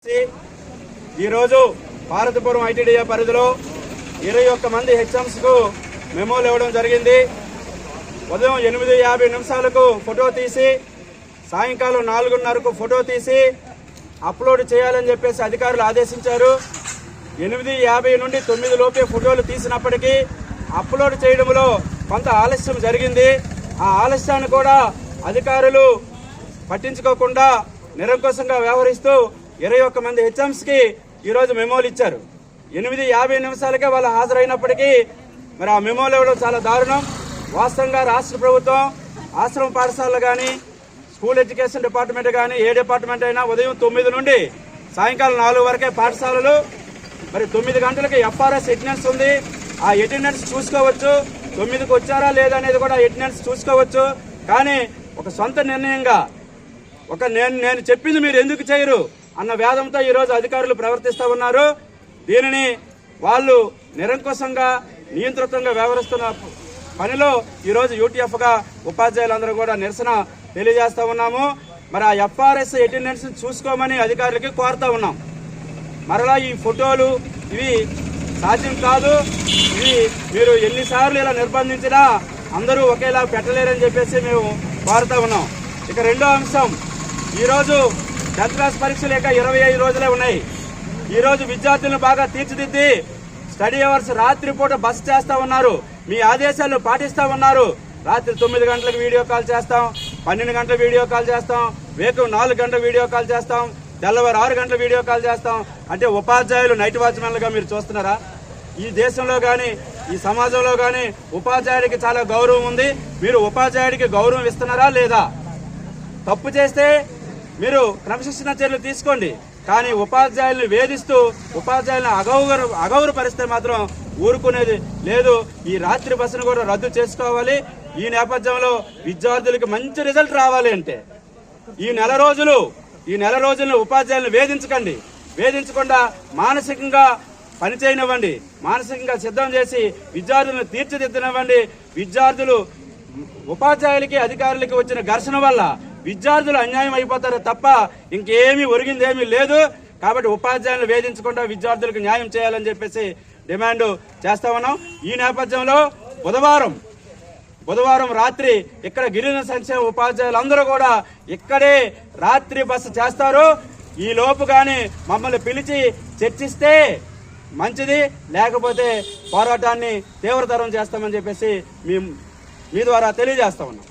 ఈరోజు భారతపురం ఐటీడీఏ పరిధిలో 21 మంది హెచ్ఎంస్ కు మెమోలు ఇవ్వడం జరిగింది. ఉదయం 8:50 ఫోటో తీసి సాయంకాలం 4:30కు ఫోటో తీసి అప్లోడ్ చేయాలని చెప్పేసి అధికారులు ఆదేశించారు. 8:50 నుండి 9 లోపే ఫోటోలు తీసినప్పటికీ అప్లోడ్ చేయడంలో కొంత ఆలస్యం జరిగింది. ఆ ఆలస్యాన్ని కూడా అధికారులు పట్టించుకోకుండా నిరంకుశంగా వ్యవహరిస్తూ 21 మంది హెచ్ఎంస్ కి ఈరోజు మెమోలు ఇచ్చారు. 8:50కే వాళ్ళు హాజరైనప్పటికీ మరి ఆ మెమోలు ఇవ్వడం చాలా దారుణం. వాస్తవంగా రాష్ట్ర ప్రభుత్వం ఆశ్రమ పాఠశాలలు కానీ స్కూల్ ఎడ్యుకేషన్ డిపార్ట్మెంట్ కానీ ఏ డిపార్ట్మెంట్ అయినా ఉదయం 9 నుండి సాయంకాలం 4 వరకే పాఠశాలలు. మరి 9 గంటలకి ఎఫ్ఆర్ఎస్ అటెండెన్స్ ఉంది. ఆ అటెండెన్స్ చూసుకోవచ్చు. 9కి వచ్చారా లేదా అనేది కూడా అటెండెన్స్ చూసుకోవచ్చు. కానీ ఒక సొంత నిర్ణయంగా నేను చెప్పింది మీరు ఎందుకు చేయరు అన్న వేదంతో ఈరోజు అధికారులు ప్రవర్తిస్తూ ఉన్నారు. దీనిని వాళ్ళు నిరంకుశంగా నియంత్రితంగా వ్యవహరిస్తున్న పనిలో ఈరోజు యూటీఎఫ్ గా ఉపాధ్యాయులందరూ కూడా నిరసన తెలియజేస్తా ఉన్నాము. మరి ఆ ఎఫ్ఆర్ఎస్ అటెండెన్స్ చూసుకోమని అధికారులకి కోరుతా ఉన్నాం. మరలా ఈ ఫోటోలు ఇవి సాధ్యం కాదు. ఇవి మీరు ఎన్నిసార్లు ఇలా నిర్బంధించినా అందరూ ఒకేలా పెట్టలేరని చెప్పేసి మేము కోరుతా ఉన్నాం. ఇక రెండో అంశం, ఈరోజు 10th క్లాస్ పరీక్షలు లేక 25 రోజులే ఉన్నాయి. ఈరోజు విద్యార్థులను బాగా తీర్చిదిద్ది స్టడీ అవర్స్ రాత్రిపూట బస్ చేస్తా ఉన్నారు. మీ ఆదేశాలు పాటిస్తా ఉన్నారు. రాత్రి 9 గంటలకు వీడియో కాల్ చేస్తాం, 12 గంటలకు వీడియో కాల్ చేస్తాం, వేకు 4 గంటలకు వీడియో కాల్ చేస్తాం, తెల్లవారు 6 గంటలకు వీడియో కాల్ చేస్తాం. అంటే ఉపాధ్యాయులు నైట్ వాచ్మెన్లుగా మీరు చూస్తున్నారా? ఈ దేశంలో కానీ ఈ సమాజంలో కానీ ఉపాధ్యాయుడికి చాలా గౌరవం ఉంది. మీరు ఉపాధ్యాయుడికి గౌరవం ఇస్తున్నారా లేదా? తప్పు చేస్తే మీరు క్రమశిక్షణ చర్యలు తీసుకోండి. కానీ ఉపాధ్యాయుల్ని వేధిస్తూ ఉపాధ్యాయులను అగౌరవపరిస్తే మాత్రం ఊరుకునేది లేదు. ఈ రాత్రి బస్సును కూడా రద్దు చేసుకోవాలి. ఈ నేపథ్యంలో విద్యార్థులకి మంచి రిజల్ట్ రావాలి అంటే ఈ నెల రోజులను ఉపాధ్యాయులను వేధించకండి. వేధించకుండా మానసికంగా పనిచేయనివ్వండి. మానసికంగా సిద్ధం చేసి విద్యార్థులను తీర్చిదిద్దనివ్వండి. విద్యార్థులు ఉపాధ్యాయులకి అధికారులకి వచ్చిన ఘర్షణ వల్ల విద్యార్థులు అన్యాయం అయిపోతారు తప్ప ఇంకేమీ ఒరిగిందేమీ లేదు. కాబట్టి ఉపాధ్యాయులను వేధించకుండా విద్యార్థులకు న్యాయం చేయాలని చెప్పేసి డిమాండ్ చేస్తా ఉన్నాం. ఈ నేపథ్యంలో బుధవారం రాత్రి ఇక్కడ గిరిజన సంక్షేమ ఉపాధ్యాయులందరూ కూడా ఇక్కడే రాత్రి బస చేస్తారు. ఈ లోపు గాని మమ్మల్ని పిలిచి చర్చిస్తే మంచిది, లేకపోతే పోరాటాన్ని తీవ్రతరం చేస్తామని చెప్పేసి మీ ద్వారా తెలియజేస్తా ఉన్నాం.